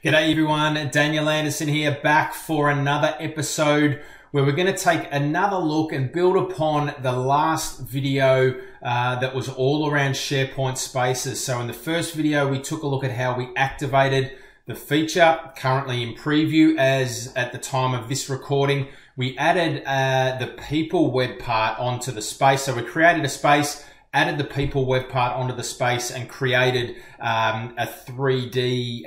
G'day everyone, Daniel Anderson here, back for another episode where we're going to take another look and build upon the last video that was all around SharePoint spaces. So in the first video, we took a look at how we activated the feature currently in preview as at the time of this recording. We added the people web part onto the space. So we created a space, added the people web part onto the space and created a 3D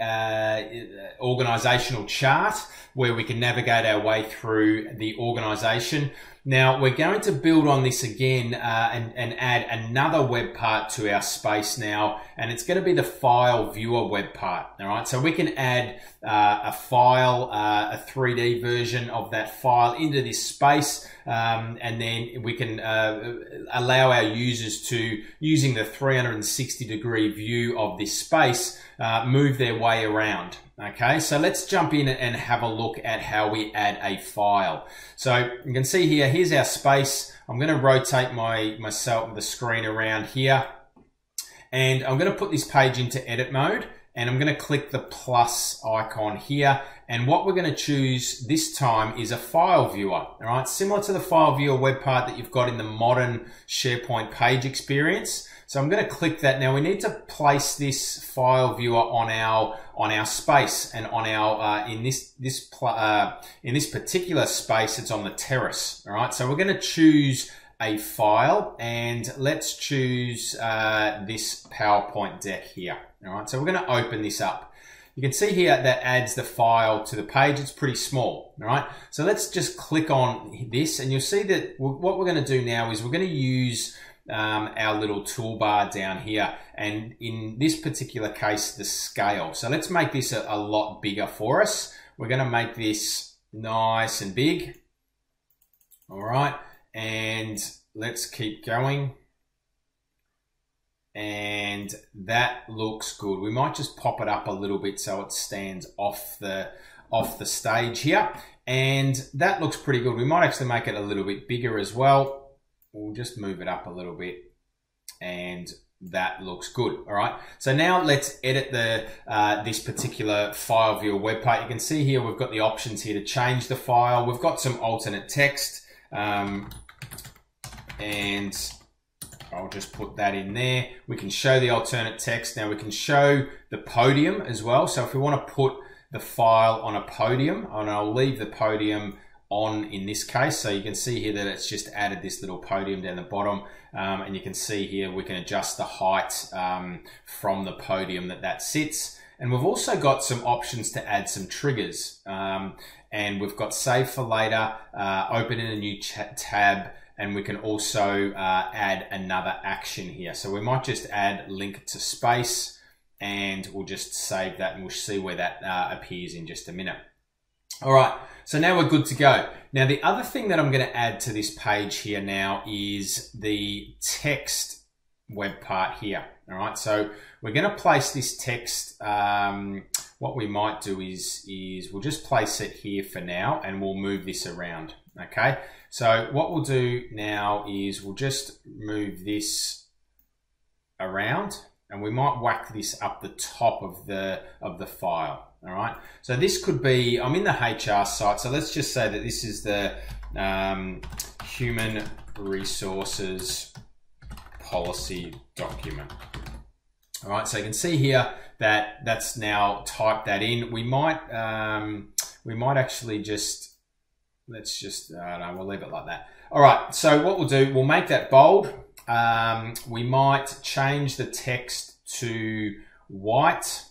organizational chart where we can navigate our way through the organization. Now we're going to build on this again and add another web part to our space now, and it's going to be the file viewer web part. All right, so we can add a file, a 3D version of that file into this space, and then we can allow our users to, using the 360-degree view of this space, move their way around. Okay, so let's jump in and have a look at how we add a file. So you can see here, here's our space. I'm going to rotate the screen around here, and I'm going to put this page into edit mode, and I'm going to click the plus icon here. And what we're going to choose this time is a file viewer, all right? Similar to the file viewer web part that you've got in the modern SharePoint page experience. So I'm going to click that. Now we need to place this file viewer on our space, and on our in this particular space, it's on the terrace. All right. So we're going to choose a file, and let's choose this PowerPoint deck here. All right. So we're going to open this up. You can see here that adds the file to the page. It's pretty small, all right? So let's just click on this, and you'll see that what we're going to do now is we're going to use our little toolbar down here, and in this particular case, the scale. So let's make this a lot bigger for us. We're going to make this nice and big, all right? And let's keep going. And that looks good. We might just pop it up a little bit so it stands off the stage here. And that looks pretty good. We might actually make it a little bit bigger as well. We'll just move it up a little bit, and that looks good. All right. So now let's edit this particular file viewer web part. You can see here we've got the options here to change the file. We've got some alternate text, and I'll just put that in there. We can show the alternate text. Now we can show the podium as well. So if we want to put the file on a podium, and I'll leave the podium on in this case. So you can see here that it's just added this little podium down the bottom, and you can see here we can adjust the height from the podium that sits. And we've also got some options to add some triggers, and we've got save for later, open in a new tab, and we can also add another action here. So we might just add link to space, and we'll just save that, and we'll see where that appears in just a minute. All right, so now we're good to go. Now the other thing that I'm going to add to this page here now is the text web part here. All right, so we're going to place this text. What we might do is we'll just place it here for now, and we'll move this around. Okay, so what we'll do now is we'll just move this around, and we might whack this up the top of the file. All right, so this could be, I'm in the HR site, so let's just say that this is the human resources policy document. All right, so you can see here that that's now typed that in. We might actually just, let's just, no, we'll leave it like that. All right, so what we'll do, we'll make that bold. We might change the text to white.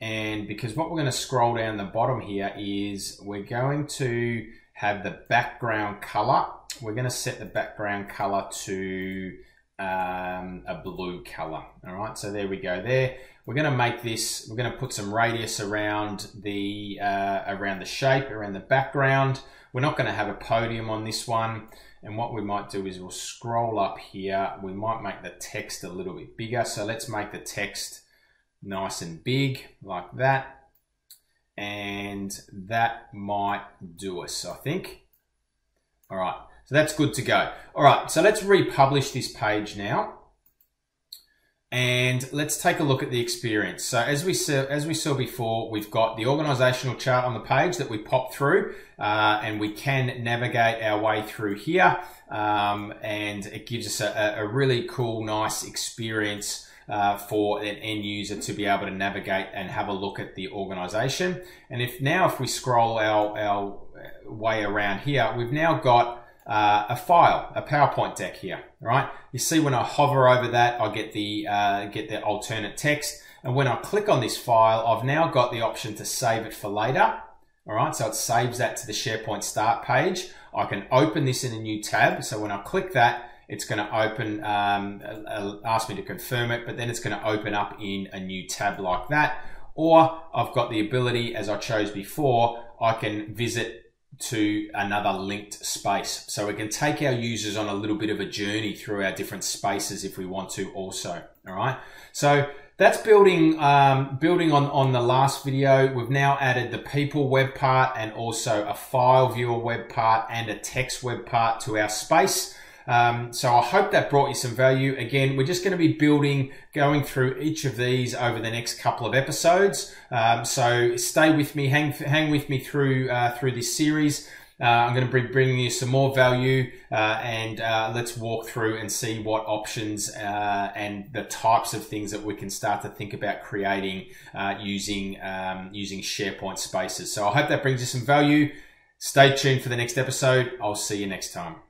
And because what we're going to scroll down the bottom here is we're going to have the background color. We're going to set the background color to a blue color. All right, so there we go there. We're going to make this, we're going to put some radius around the shape, around the background. We're not going to have a podium on this one. And what we might do is we'll scroll up here. We might make the text a little bit bigger. So let's make the text nice and big like that, and that might do us, I think. All right, so that's good to go. All right, so let's republish this page now, and and let's take a look at the experience. So as we saw before, we've got the organizational chart on the page that we pop through, and we can navigate our way through here, and it gives us a really cool, nice experience for an end user to be able to navigate and have a look at the organization. And if we scroll our way around here, we've now got a file, a PowerPoint deck here, right? You see when I hover over that, I get the alternate text. And when I click on this file, I've now got the option to save it for later. All right, so it saves that to the SharePoint start page. I can open this in a new tab. So when I click that, it's going to open, ask me to confirm it, but then it's going to open up in a new tab like that. Or I've got the ability, as I chose before, I can visit to another linked space. So we can take our users on a little bit of a journey through our different spaces if we want to also, all right? So that's building on the last video. We've now added the people web part and also a file viewer web part and a text web part to our space. So I hope that brought you some value. Again, we're just going to be going through each of these over the next couple of episodes. So stay with me, hang with me through this series. I'm going to be bringing you some more value, and let's walk through and see what options and the types of things that we can start to think about creating using SharePoint spaces. So I hope that brings you some value. Stay tuned for the next episode. I'll see you next time.